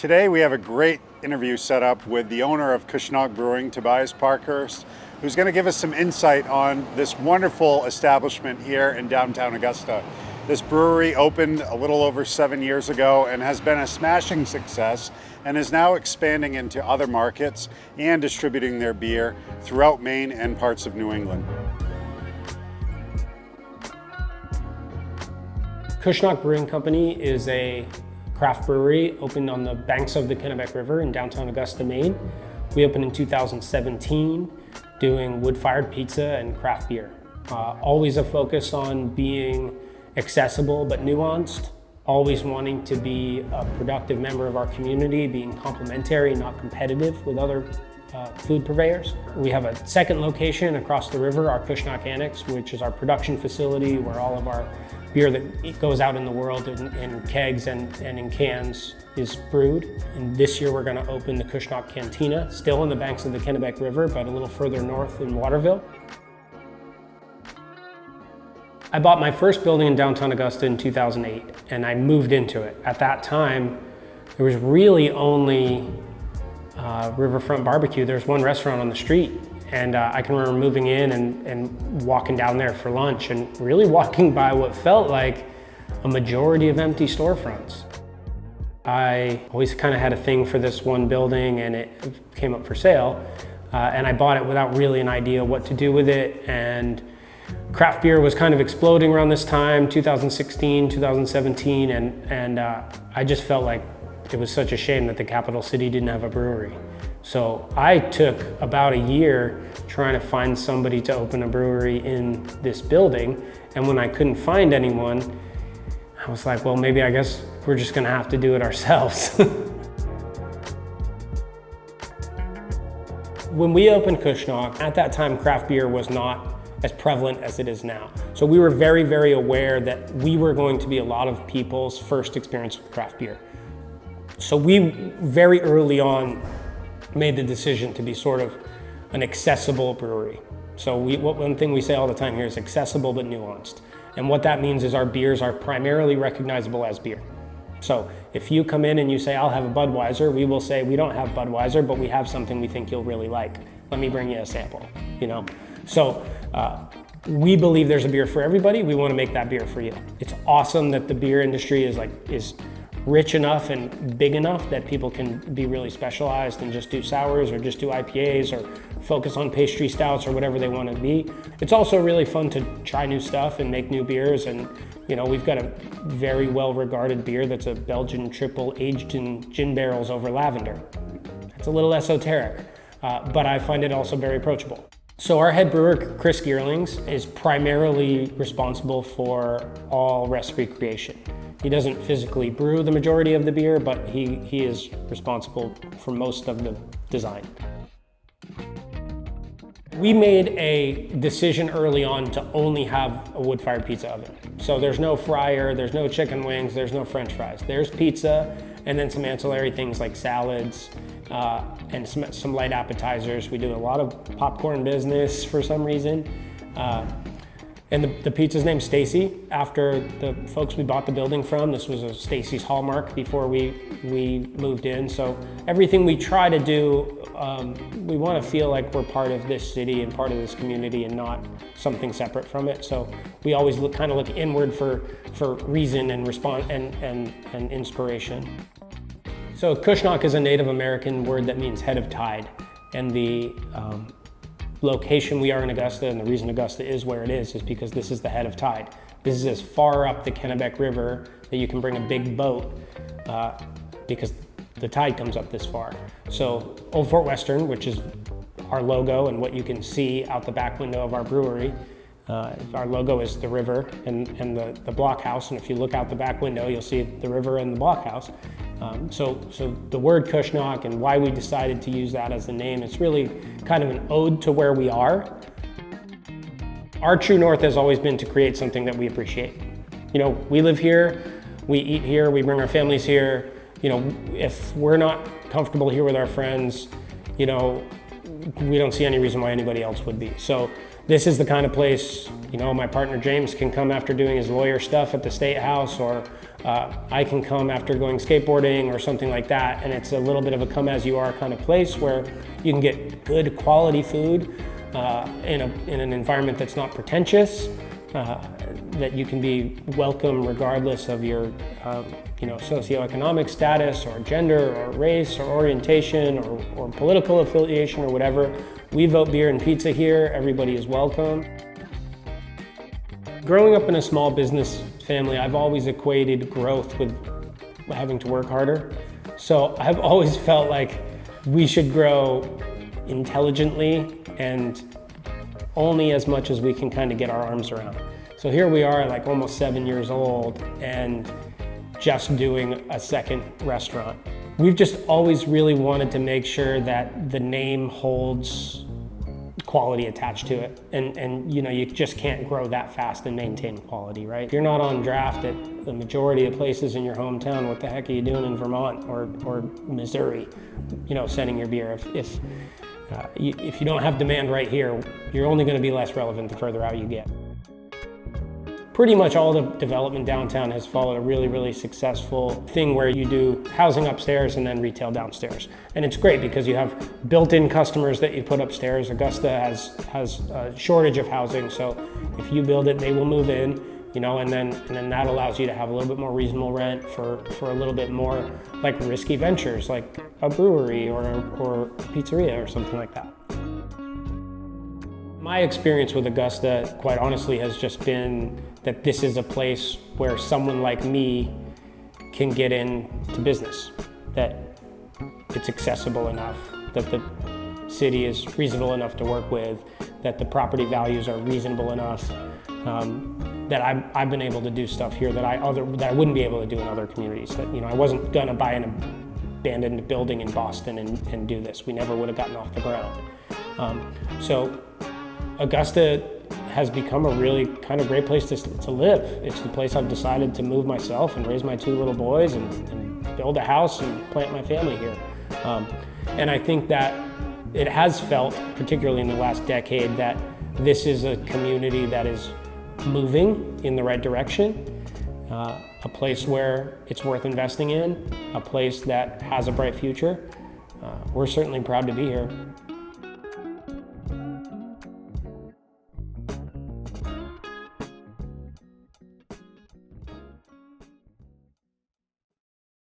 Today we have a great interview set up with the owner of Cushnoc Brewing, Tobias Parkhurst, who's going to give us some insight on this wonderful establishment here in downtown Augusta. This brewery opened a little over 7 years ago and has been a smashing success and is now expanding into other markets and distributing their beer throughout Maine and parts of New England. Cushnoc Brewing Company is a craft brewery opened on the banks of the Kennebec River in downtown Augusta, Maine. We opened in 2017 doing wood-fired pizza and craft beer. Always a focus on being accessible but nuanced, always wanting to be a productive member of our community, being complementary, not competitive with other food purveyors. We have a second location across the river, our Cushnoc Annex, which is our production facility where all of our beer that goes out in the world in kegs and in cans is brewed. And this year we're going to open the Cushnoc Cantina, still on the banks of the Kennebec River, but a little further north in Waterville. I bought my first building in downtown Augusta in 2008, and I moved into it. At that time, there was really only Riverfront Barbecue. There's one restaurant on the street. And I can remember moving in and walking down there for lunch and really walking by what felt like a majority of empty storefronts. I always kind of had a thing for this one building and it came up for sale. And I bought it without really an idea what to do with it. And craft beer was kind of exploding around this time, 2016, 2017. And I just felt like it was such a shame that the capital city didn't have a brewery. So I took about a year trying to find somebody to open a brewery in this building. And when I couldn't find anyone, I was like, well, maybe I guess we're just gonna have to do it ourselves. When we opened Cushnoc, at that time, craft beer was not as prevalent as it is now. So we were very, very aware that we were going to be a lot of people's first experience with craft beer. So we very early on made the decision to be sort of an accessible brewery. So one thing we say all the time here is accessible but nuanced. And what that means is our beers are primarily recognizable as beer. So if you come in and you say, I'll have a Budweiser, we will say, we don't have Budweiser, but we have something we think you'll really like. Let me bring you a sample, you know? So we believe there's a beer for everybody. We want to make that beer for you. It's awesome that the beer industry is rich enough and big enough that people can be really specialized and just do sours or just do IPAs or focus on pastry stouts or whatever they want to be. It's also really fun to try new stuff and make new beers. And you know, we've got a very well-regarded beer that's a Belgian triple aged in gin barrels over lavender. It's a little esoteric, but I find it also very approachable. So our head brewer, Chris Geerlings, is primarily responsible for all recipe creation. He doesn't physically brew the majority of the beer, but he is responsible for most of the design. We made a decision early on to only have a wood-fired pizza oven. So there's no fryer, there's no chicken wings, there's no French fries. There's pizza and then some ancillary things like salads and some light appetizers. We do a lot of popcorn business for some reason. And the pizza's named Stacey, after the folks we bought the building from. This was a Stacey's hallmark before we moved in. So everything we try to do, we want to feel like we're part of this city and part of this community and not something separate from it. So we always kind of look inward for reason and response and inspiration. So Cushnoc is a Native American word that means head of tide. And the location we are in Augusta, and the reason Augusta is where it is because this is the head of tide. This is as far up the Kennebec River that you can bring a big boat because the tide comes up this far. So Old Fort Western, which is our logo and what you can see out the back window of our brewery, our logo is the river and the blockhouse, and if you look out the back window, you'll see the river and the blockhouse. So the word Cushnoc and why we decided to use that as the name, it's really kind of an ode to where we are. Our true north has always been to create something that we appreciate. You know, we live here, we eat here, we bring our families here. You know, if we're not comfortable here with our friends, you know, we don't see any reason why anybody else would be. So this is the kind of place, you know, my partner James can come after doing his lawyer stuff at the State House, or I can come after going skateboarding or something like that, and it's a little bit of a come as you are kind of place where you can get good quality food in an environment that's not pretentious, that you can be welcome regardless of your socioeconomic status or gender or race or orientation or political affiliation or whatever. We vote beer and pizza here. Everybody is welcome. Growing up in a small business family, I've always equated growth with having to work harder. So I've always felt like we should grow intelligently and only as much as we can kind of get our arms around. So here we are, like almost 7 years old and just doing a second restaurant. We've just always really wanted to make sure that the name holds quality attached to it. And you just can't grow that fast and maintain quality, right? If you're not on draft at the majority of places in your hometown, what the heck are you doing in Vermont or Missouri, sending your beer? If you don't have demand right here, you're only going to be less relevant the further out you get. Pretty much all the development downtown has followed a really, really successful thing where you do housing upstairs and then retail downstairs. And it's great because you have built-in customers that you put upstairs. Augusta has a shortage of housing, so if you build it, they will move in, and then that allows you to have a little bit more reasonable rent for a little bit more like risky ventures, like a brewery or a pizzeria or something like that. My experience with Augusta, quite honestly, has just been that this is a place where someone like me can get into business, that it's accessible enough, that the city is reasonable enough to work with, that the property values are reasonable enough, that I've been able to do stuff here that I wouldn't be able to do in other communities. That I wasn't gonna buy an abandoned building in Boston and do this. We never would have gotten off the ground. So Augusta has become a really kind of great place to live. It's the place I've decided to move myself and raise my 2 little boys and build a house and plant my family here. And I think that it has felt, particularly in the last decade, that this is a community that is moving in the right direction, a place where it's worth investing in, a place that has a bright future. We're certainly proud to be here.